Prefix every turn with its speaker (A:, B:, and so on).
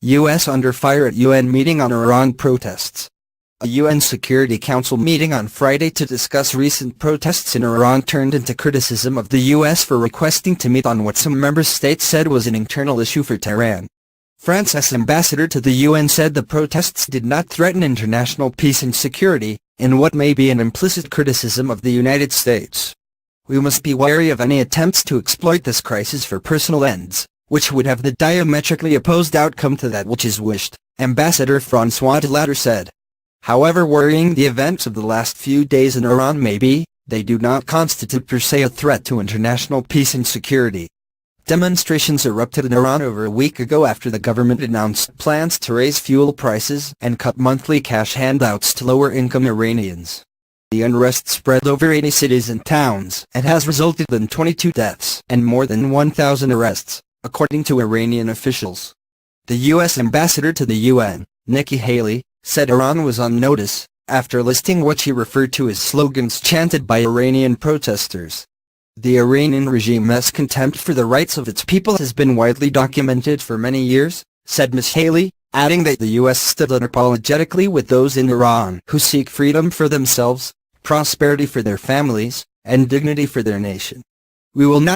A: U.S. under fire at UN meeting on Iran protests. A UN Security Council meeting on Friday to discuss recent protests in Iran turned into criticism of the U.S. for requesting to meet on what some member states said was an internal issue for Tehran. France's ambassador to the UN said the protests did not threaten international peace and security, in what may be an implicit criticism of the United States. We must be wary of any attempts to exploit this crisis for personal ends, which would have the diametrically opposed outcome to that which is wished, Ambassador Francois Delattre said. However worrying the events of the last few days in Iran may be, they do not constitute per se a threat to international peace and security. Demonstrations erupted in Iran over a week ago after the government announced plans to raise fuel prices and cut monthly cash handouts to lower-income Iranians. The unrest spread over 80 cities and towns and has resulted in 22 deaths and more than 1,000 arrests, according to Iranian officials. The U.S. ambassador to the UN, Nikki Haley, said Iran was on notice, after listing what she referred to as slogans chanted by Iranian protesters. The Iranian regime's contempt for the rights of its people has been widely documented for many years, said Ms. Haley, adding that the U.S. stood unapologetically with those in Iran who seek freedom for themselves, prosperity for their families, and dignity for their nation. We will not